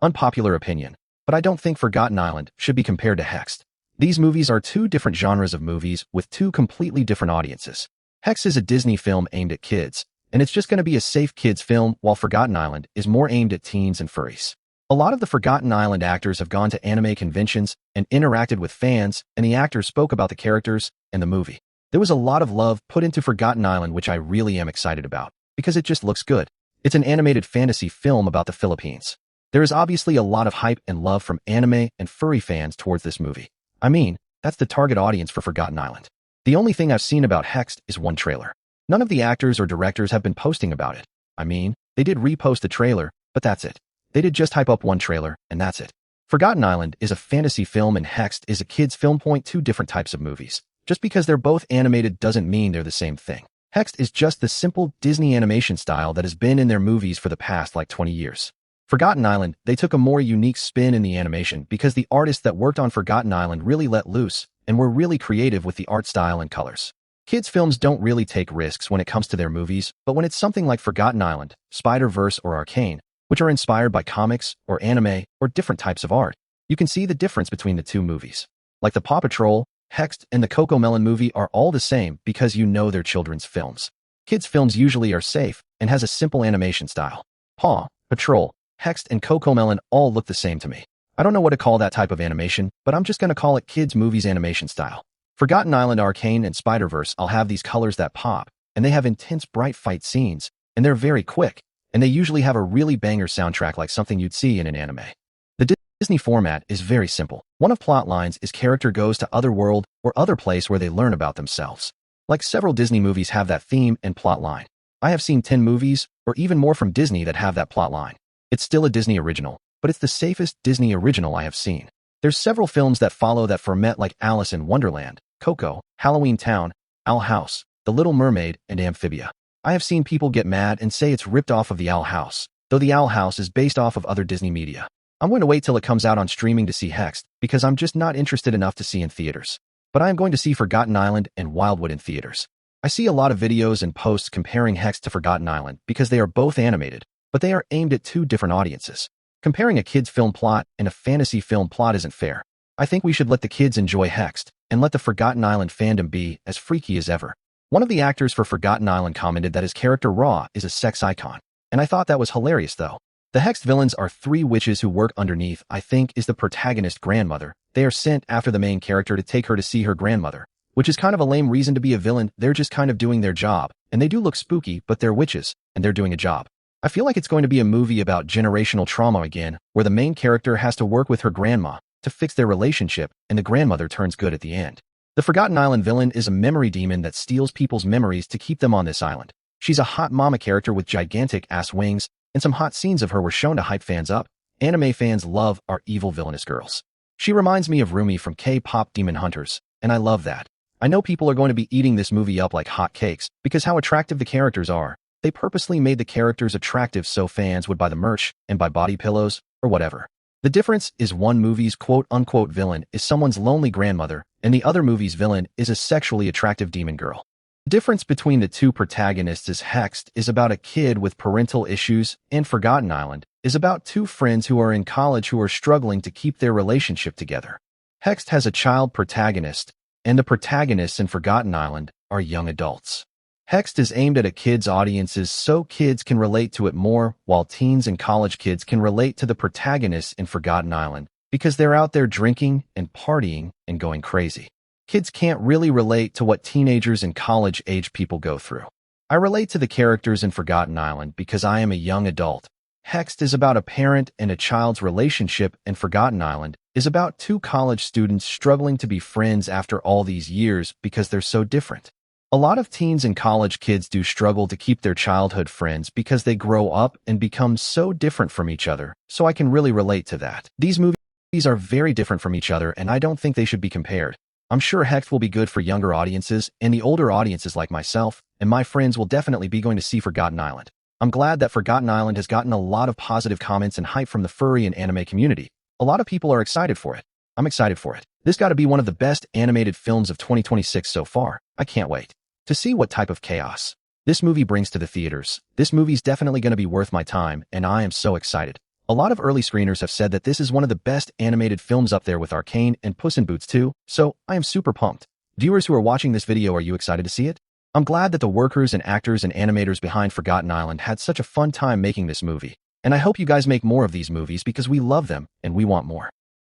Unpopular opinion, but I don't think Forgotten Island should be compared to Hexed. These movies are two different genres of movies with two completely different audiences. Hexed is a Disney film aimed at kids, and it's just going to be a safe kids film, while Forgotten Island is more aimed at teens and furries. A lot of the Forgotten Island actors have gone to anime conventions and interacted with fans, and the actors spoke about the characters and the movie. There was a lot of love put into Forgotten Island, which I really am excited about, because it just looks good. It's an animated fantasy film about the Philippines. There is obviously a lot of hype and love from anime and furry fans towards this movie. I mean, that's the target audience for Forgotten Island. The only thing I've seen about Hexed is one trailer. None of the actors or directors have been posting about it. I mean, they did repost the trailer, but that's it. They did just hype up one trailer, and that's it. Forgotten Island is a fantasy film and Hexed is a kid's film. Two different types of movies. Just because they're both animated doesn't mean they're the same thing. Hexed is just the simple Disney animation style that has been in their movies for the past 20 years. Forgotten Island, they took a more unique spin in the animation because the artists that worked on Forgotten Island really let loose and were really creative with the art style and colors. Kids' films don't really take risks when it comes to their movies, but when it's something like Forgotten Island, Spider-Verse, or Arcane, which are inspired by comics or anime or different types of art, you can see the difference between the two movies. Like the Paw Patrol, Hexed, and the CoComelon movie are all the same because you know they're children's films. Kids' films usually are safe and has a simple animation style. Paw Patrol, Hexed, and CoComelon all look the same to me. I don't know what to call that type of animation, but I'm just going to call it kids' movies animation style. Forgotten Island, Arcane, and Spider-Verse all have these colors that pop, and they have intense bright fight scenes, and they're very quick, and they usually have a really banger soundtrack like something you'd see in an anime. The Disney format is very simple. One of plot lines is character goes to other world or other place where they learn about themselves. Like several Disney movies have that theme and plot line. I have seen 10 movies, or even more from Disney that have that plot line. It's still a Disney original, but it's the safest Disney original I have seen. There's several films that follow that format like Alice in Wonderland, Coco, Halloween Town, Owl House, The Little Mermaid, and Amphibia. I have seen people get mad and say it's ripped off of the Owl House, though the Owl House is based off of other Disney media. I'm going to wait till it comes out on streaming to see Hexed, because I'm just not interested enough to see in theaters. But I am going to see Forgotten Island and Wildwood in theaters. I see a lot of videos and posts comparing Hexed to Forgotten Island because they are both animated, but they are aimed at two different audiences. Comparing a kid's film plot and a fantasy film plot isn't fair. I think we should let the kids enjoy Hexed and let the Forgotten Island fandom be as freaky as ever. One of the actors for Forgotten Island commented that his character Raw is a sex icon, and I thought that was hilarious though. The Hexed villains are three witches who work underneath, I think, is the protagonist grandmother. They are sent after the main character to take her to see her grandmother, which is kind of a lame reason to be a villain. They're just kind of doing their job, and they do look spooky, but they're witches, and they're doing a job. I feel like it's going to be a movie about generational trauma again, where the main character has to work with her grandma to fix their relationship, and the grandmother turns good at the end. The Forgotten Island villain is a memory demon that steals people's memories to keep them on this island. She's a hot mama character with gigantic ass wings, and some hot scenes of her were shown to hype fans up. Anime fans love our evil villainous girls. She reminds me of Rumi from K-pop Demon Hunters, and I love that. I know people are going to be eating this movie up like hot cakes because how attractive the characters are. They purposely made the characters attractive so fans would buy the merch and buy body pillows or whatever. The difference is one movie's quote-unquote villain is someone's lonely grandmother, and the other movie's villain is a sexually attractive demon girl. The difference between the two protagonists is Hexed is about a kid with parental issues, and Forgotten Island is about two friends who are in college who are struggling to keep their relationship together. Hexed has a child protagonist, and the protagonists in Forgotten Island are young adults. Hexed is aimed at a kid's audiences so kids can relate to it more, while teens and college kids can relate to the protagonists in Forgotten Island because they're out there drinking and partying and going crazy. Kids can't really relate to what teenagers and college-age people go through. I relate to the characters in Forgotten Island because I am a young adult. Hexed is about a parent and a child's relationship, and Forgotten Island is about two college students struggling to be friends after all these years because they're so different. A lot of teens and college kids do struggle to keep their childhood friends because they grow up and become so different from each other, so I can really relate to that. These movies are very different from each other, and I don't think they should be compared. I'm sure Hexed will be good for younger audiences, and the older audiences like myself and my friends will definitely be going to see Forgotten Island. I'm glad that Forgotten Island has gotten a lot of positive comments and hype from the furry and anime community. A lot of people are excited for it. I'm excited for it. This got to be one of the best animated films of 2026 so far. I can't wait to see what type of chaos this movie brings to the theaters. This movie's definitely going to be worth my time, and I am so excited. A lot of early screeners have said that this is one of the best animated films up there with Arcane and Puss in Boots 2, so I am super pumped. Viewers who are watching this video, are you excited to see it? I'm glad that the workers and actors and animators behind Forgotten Island had such a fun time making this movie, and I hope you guys make more of these movies because we love them and we want more.